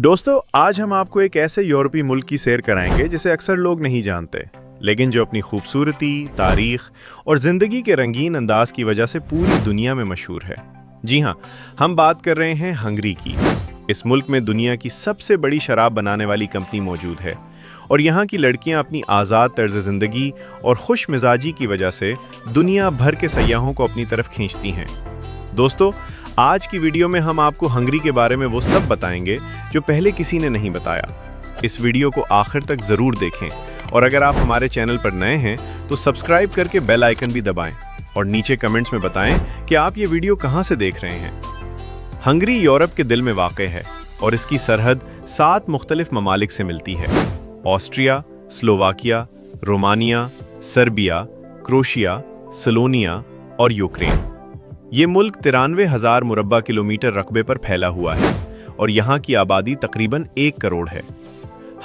दोस्तों, आज हम आपको एक ऐसे यूरोपीय मुल्क की सैर कराएंगे जिसे अक्सर लोग नहीं जानते, लेकिन जो अपनी खूबसूरती, तारीख और ज़िंदगी के रंगीन अंदाज की वजह से पूरी दुनिया में मशहूर है। जी हाँ, हम बात कर रहे हैं हंगरी की। इस मुल्क में दुनिया की सबसे बड़ी शराब बनाने वाली कंपनी मौजूद है और यहाँ की लड़कियाँ अपनी आज़ाद तर्ज ज़िंदगी और खुश मिजाजी की वजह से दुनिया भर के सयाहों को अपनी तरफ खींचती हैं। दोस्तों, आज की वीडियो में हम आपको हंगरी के बारे में वो सब बताएंगे जो पहले किसी ने नहीं बताया। इस वीडियो को आखिर तक ज़रूर देखें और अगर आप हमारे चैनल पर नए हैं तो सब्सक्राइब करके बेल आइकन भी दबाएं और नीचे कमेंट्स में बताएं कि आप ये वीडियो कहाँ से देख रहे हैं। हंगरी यूरोप के दिल में वाक़ है और इसकी सरहद 7 मुख्तलिफ ममालिक से मिलती है: Austria, Slovakia, Romania, Serbia, Croatia, Slovenia और यूक्रेन। ये मुल्क 93,000 मुरब्बा किलोमीटर रकबे पर फैला हुआ है और यहाँ की आबादी तकरीबन 1 करोड़ है।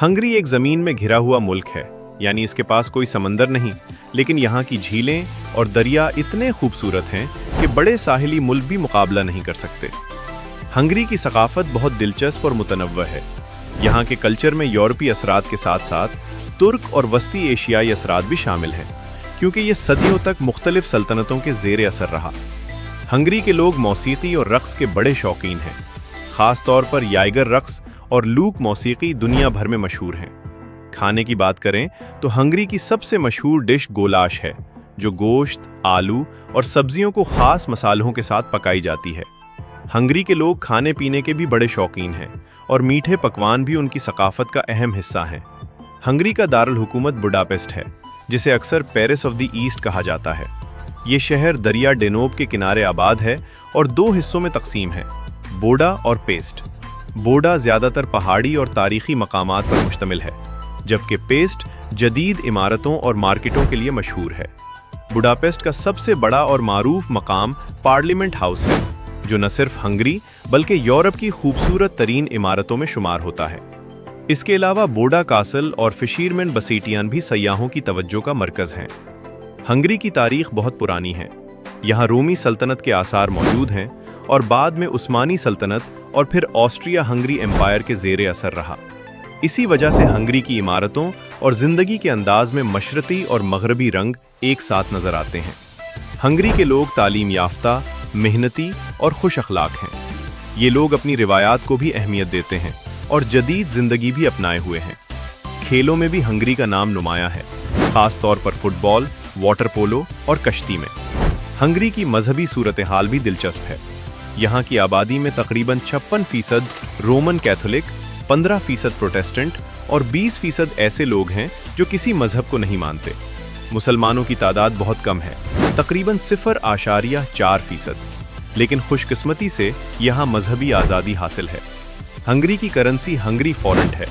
हंगरी एक ज़मीन में घिरा हुआ मुल्क है, यानी इसके पास कोई समंदर नहीं, लेकिन यहाँ की झीलें और दरिया इतने खूबसूरत हैं कि बड़े साहिली मुल्क भी मुकाबला नहीं कर सकते। हंगरी की सकाफत बहुत दिलचस्प और मुतनव्व है। यहाँ के कल्चर में यूरोपीय असरात के साथ साथ तुर्क और वस्ती एशियाई असरात भी शामिल हैं, क्योंकि ये सदियों तक मुख्तलिफ सल्तनतों के ज़ेर असर रहा। हंगरी के लोग मौसीकी और रक्स के बड़े शौकीन हैं। ख़ास तौर पर याइगर रक्स और लूक मौसीकी दुनिया भर में मशहूर हैं। खाने की बात करें तो हंगरी की सबसे मशहूर डिश गोलाश है, जो गोश्त, आलू और सब्जियों को ख़ास मसालों के साथ पकाई जाती है। हंगरी के लोग खाने पीने के भी बड़े शौकीन हैं और मीठे पकवान भी उनकी सकाफत का अहम हिस्सा हैं। हंगरी का दारुल हुकूमत बुडापेस्ट है, जिसे अक्सर पेरिस ऑफ द ईस्ट कहा जाता है। ये शहर दरिया डेनोब के किनारे आबाद है और 2 हिस्सों में तकसीम है: बोडा और पेस्ट। बोडा ज़्यादातर पहाड़ी और तारीख़ी मकामात पर मुश्तमिल है, जबकि पेस्ट जदीद इमारतों और मार्केटों के लिए मशहूर है। बुडापेस्ट का सबसे बड़ा और मारूफ मकाम पार्लियामेंट हाउस है, जो न सिर्फ हंगरी बल्कि यूरोप की खूबसूरत तरीन इमारतों में शुमार होता है। इसके अलावा बोडा कासल और फिशरमैन बसीटियान भी सयाहों की तवज्जो का मरकज़ हैं। हंगरी की तारीख बहुत पुरानी है। यहाँ रोमी सल्तनत के आसार मौजूद हैं और बाद में उस्मानी सल्तनत और फिर ऑस्ट्रिया हंगरी एम्पायर के ज़ेरे असर रहा। इसी वजह से हंगरी की इमारतों और ज़िंदगी के अंदाज में मशरक़ी और मग़रबी रंग एक साथ नज़र आते हैं। हंगरी के लोग तालीम याफ्ता, मेहनती और खुश अखलाक हैं। ये लोग अपनी रिवायात को भी अहमियत देते हैं और जदीद ज़िंदगी भी अपनाए हुए हैं। खेलों में भी हंगरी का नाम नुमाया है, ख़ास तौर पर फुटबॉल, वाटर पोलो और कश्ती में। हंगरी की मजहबी सूरत हाल भी दिलचस्प है। यहाँ की आबादी में तकरीबन 56% रोमन कैथोलिक, 15% प्रोटेस्टेंट और 20% ऐसे लोग हैं जो किसी मजहब को नहीं मानते। मुसलमानों की तादाद बहुत कम है, तकरीबन 0.4%, लेकिन खुशकिस्मती से यहाँ मजहबी आज़ादी हासिल है। हंगरी की करेंसी हंगरी फॉरेंट है,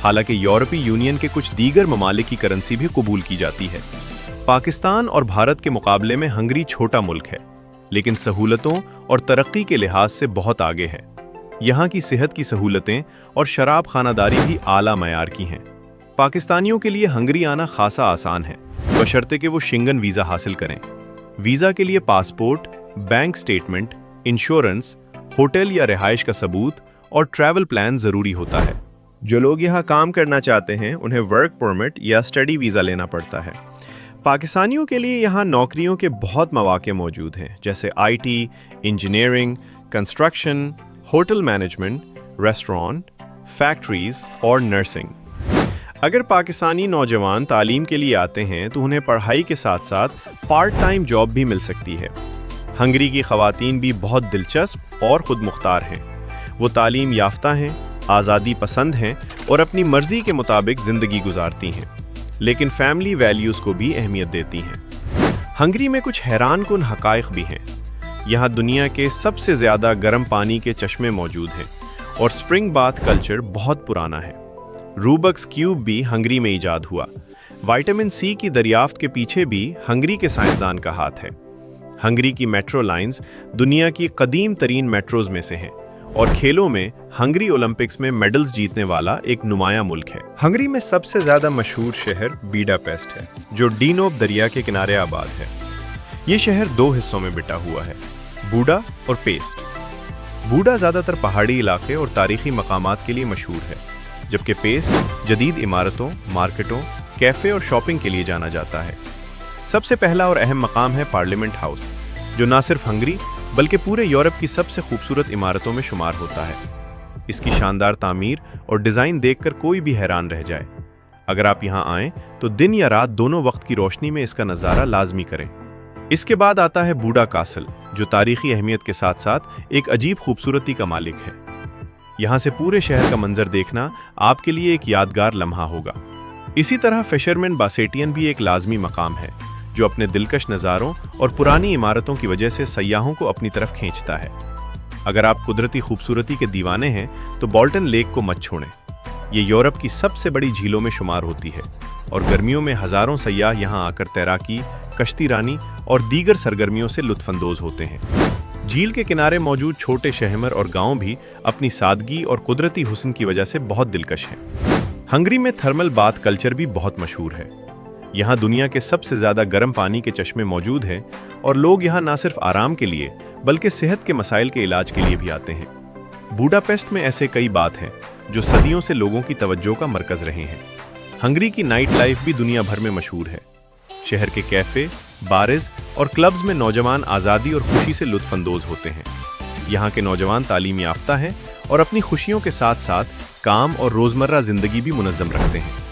हालांकि यूरोपीय यूनियन के कुछ दीगर ममालिक की करेंसी भी कबूल की जाती है। पाकिस्तान और भारत के मुकाबले में हंगरी छोटा मुल्क है, लेकिन सहूलतों और तरक्की के लिहाज से बहुत आगे है। यहाँ की सेहत की सहूलतें और शराब खानादारी भी आला मयार की हैं। पाकिस्तानियों के लिए हंगरी आना खासा आसान है, बशर्ते कि वो शेंगन वीज़ा हासिल करें। वीज़ा के लिए passport, bank statement, insurance, hotel या रिहाइश का सबूत और ट्रैवल प्लान ज़रूरी होता है। जो लोग यहाँ काम करना चाहते हैं उन्हें वर्क परमिट या स्टडी वीज़ा लेना पड़ता है। पाकिस्तानियों के लिए यहाँ नौकरियों के बहुत मौके मौजूद हैं, जैसे IT, engineering, construction, hotel management, restaurant, factories और नर्सिंग। अगर पाकिस्तानी नौजवान तालीम के लिए आते हैं तो उन्हें पढ़ाई के साथ साथ पार्ट टाइम जॉब भी मिल सकती है। हंगरी की ख़वातीन भी बहुत दिलचस्प और ख़ुद मुख्तार हैं। वो तालीम याफ्ता हैं, आज़ादी पसंद हैं और अपनी मर्ज़ी के मुताबिक ज़िंदगी गुजारती हैं, लेकिन फैमिली वैल्यूज़ को भी अहमियत देती हैं। हंगरी में कुछ हैरानकुन हक़ाइक़ भी हैं। यहाँ दुनिया के सबसे ज़्यादा गर्म पानी के चश्मे मौजूद हैं और स्प्रिंग बाथ कल्चर बहुत पुराना है। रूबक्स क्यूब भी हंगरी में ईजाद हुआ। विटामिन सी की दरियाफ्त के पीछे भी हंगरी के साइंसदान का हाथ है। हंगरी की मेट्रो लाइंस दुनिया की कदीम तरीन मेट्रोज़ में से हैं और खेलों में हंगरी ओलंपिक्स में मेडल्स जीतने वाला एक नुमाया मुल्क है। हंगरी में सबसे ज़्यादा मशहूर शहर बुडापेस्ट है, जो डीनोब दरिया के किनारे आबाद है। ये शहर 2 हिस्सों में बटा हुआ है, बूडा और पेस्ट। बूडा ज़्यादातर पहाड़ी इलाके और तारीखी मकामात के लिए मशहूर है, जबकि पेस्ट जदीद इमारतों, मार्केटों, कैफ़े और शॉपिंग के लिए जाना जाता है। सबसे पहला और अहम मकाम है पार्लियामेंट हाउस, जो न सिर्फ हंगरी बल्कि पूरे यूरोप की सबसे खूबसूरत इमारतों में शुमार होता है। इसकी शानदार तामीर और डिज़ाइन देखकर कोई भी हैरान रह जाए। अगर आप यहाँ आएँ तो दिन या रात दोनों वक्त की रोशनी में इसका नज़ारा लाजमी करें। इसके बाद आता है बूडा कासल, जो तारीखी अहमियत के साथ साथ एक अजीब खूबसूरती का मालिक है। यहाँ से पूरे शहर का मंजर देखना आपके लिए एक यादगार लम्हा होगा। इसी तरह फिशरमैन बासेटियन भी एक लाजमी मकाम है, जो अपने दिलकश नज़ारों और पुरानी इमारतों की वजह से सयाहों को अपनी तरफ खींचता है। अगर आप कुदरती खूबसूरती के दीवाने हैं तो बॉल्टन लेक को मत छोड़ें। ये यूरोप की सबसे बड़ी झीलों में शुमार होती है और गर्मियों में हज़ारों सयाह यहाँ आकर तैराकी, कश्ती रानी और दीगर सरगर्मियों से लुत्फानंदोज होते हैं। झील के किनारे मौजूद छोटे शहर और गांव भी अपनी सादगी और कुदरती हुस्न की वजह से बहुत दिलकश हैं। हंगरी में थर्मल बाथ कल्चर भी बहुत मशहूर है। यहाँ दुनिया के सबसे ज़्यादा गर्म पानी के चश्मे मौजूद हैं और लोग यहाँ न सिर्फ आराम के लिए बल्कि सेहत के मसाइल के इलाज के लिए भी आते हैं। बूडापेस्ट में ऐसे कई बात हैं जो सदियों से लोगों की तवज्जो का मरकज़ रहे हैं। हंगरी की नाइट लाइफ भी दुनिया भर में मशहूर है। शहर के कैफ़े, बारेज और क्लब्स में नौजवान आज़ादी और खुशी से लुत्फानंदोज होते हैं। यहाँ के नौजवान तालीम याफ्ता हैं और अपनी खुशियों के साथ साथ काम और रोज़मर्रा ज़िंदगी भी मुनज़्ज़म रखते हैं।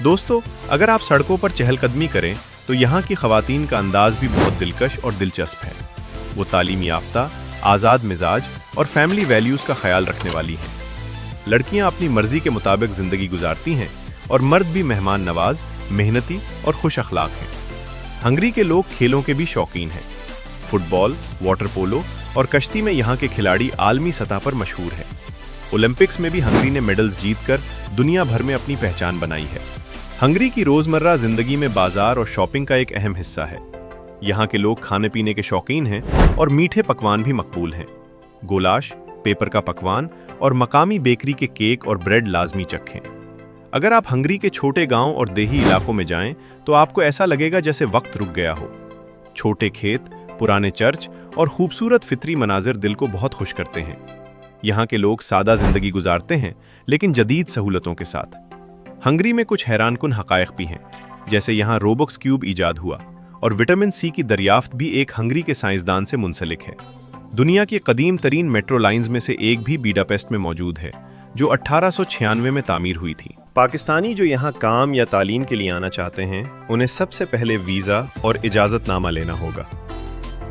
दोस्तों, अगर आप सड़कों पर चहलकदमी करें तो यहाँ की ख़वातीन का अंदाज़ भी बहुत दिलकश और दिलचस्प है। वो तालीम याफ्ता, आज़ाद मिजाज और फैमिली वैल्यूज़ का ख्याल रखने वाली हैं। लड़कियाँ अपनी मर्ज़ी के मुताबिक ज़िंदगी गुजारती हैं और मर्द भी मेहमान नवाज, मेहनती और खुश अखलाक हैं। हंगरी के लोग खेलों के भी शौकीन हैं। फुटबॉल, वाटर पोलो और कश्ती में यहाँ के खिलाड़ी आलमी सतह पर मशहूर हैं। ओलंपिक्स में भी हंगरी ने मेडल्स जीतकर दुनिया भर में अपनी पहचान बनाई है। हंगरी की रोज़मर्रा ज़िंदगी में बाजार और शॉपिंग का एक अहम हिस्सा है। यहाँ के लोग खाने पीने के शौकीन हैं और मीठे पकवान भी मकबूल हैं। गोलाश, पेपर का पकवान और मकामी बेकरी के केक और ब्रेड लाजमी चखें। अगर आप हंगरी के छोटे गांव और देही इलाकों में जाएं तो आपको ऐसा लगेगा जैसे वक्त रुक गया हो। छोटे खेत, पुराने चर्च और खूबसूरत फितरी मनाजिर दिल को बहुत खुश करते हैं। यहाँ के लोग सादा जिंदगी गुजारते हैं लेकिन जदीद सहूलतों के साथ। हंगरी में कुछ हैरानकुन हकायक भी हैं, जैसे यहाँ रोबोक्स क्यूब ईजाद हुआ और विटामिन सी की दरियाफ्त भी एक हंगरी के साइंसदान से मुंसलिक है। दुनिया की कदीम तरीन मेट्रो लाइंस में से एक भी बूडापेस्ट में मौजूद है, जो 1896 में तामीर हुई थी। पाकिस्तानी जो यहाँ काम या तालीम के लिए आना चाहते हैं, उन्हें सबसे पहले वीज़ा और इजाज़तनामा लेना होगा।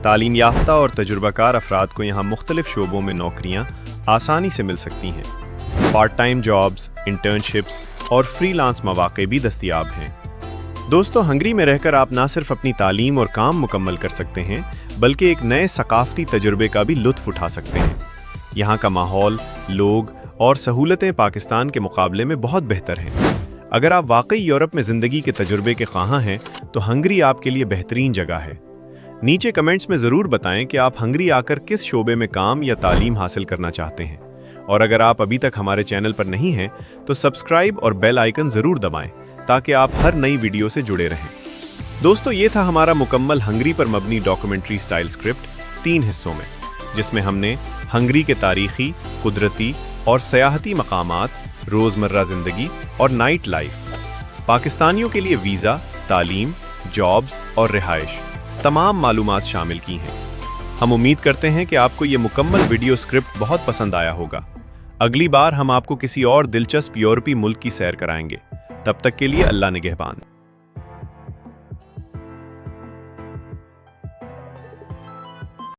तालीम याफ्ता और तजुर्बाकार अफराद को यहाँ मुख्तलिफ शोबों में नौकरियाँ आसानी से मिल सकती हैं। पार्ट टाइम जॉब्स, इंटर्नशिप्स और फ्रीलांस मौक़े भी दस्तयाब हैं। दोस्तों, हंगरी में रहकर आप ना सिर्फ अपनी तालीम और काम मुकम्मल कर सकते हैं बल्कि एक नए सकाफ़ती तजुर्बे का भी लुत्फ़ उठा सकते हैं। यहाँ का माहौल, लोग और सहूलतें पाकिस्तान के मुकाबले में बहुत बेहतर हैं। अगर आप वाकई यूरोप में ज़िंदगी के तजुर्बे के ख्वाहां हैं तो हंगरी आपके लिए बेहतरीन जगह है। नीचे कमेंट्स में ज़रूर बताएं कि आप हंगरी आकर किस शोबे में काम या तालीम हासिल करना चाहते हैं। और अगर आप अभी तक हमारे चैनल पर नहीं हैं तो सब्सक्राइब और बेल आइकन ज़रूर दबाएं ताकि आप हर नई वीडियो से जुड़े रहें। दोस्तों, ये था हमारा मुकम्मल हंगरी पर मबनी डॉक्यूमेंट्री स्टाइल स्क्रिप्ट 3 हिस्सों में, जिसमें हमने हंगरी के तारीखी, कुदरती और सयाहती मकामात, रोज़मर्रा ज़िंदगी और नाइट लाइफ, पाकिस्तानियों के लिए वीज़ा, तालीम, जॉब्स और रिहाइश तमाम मालूमात शामिल की हैं। हम उम्मीद करते हैं कि आपको ये मुकम्मल वीडियो स्क्रिप्ट बहुत पसंद आया होगा। अगली बार हम आपको किसी और दिलचस्प यूरोपी मुल्क की सैर कराएंगे। तब तक के लिए अल्लाह निगहबान।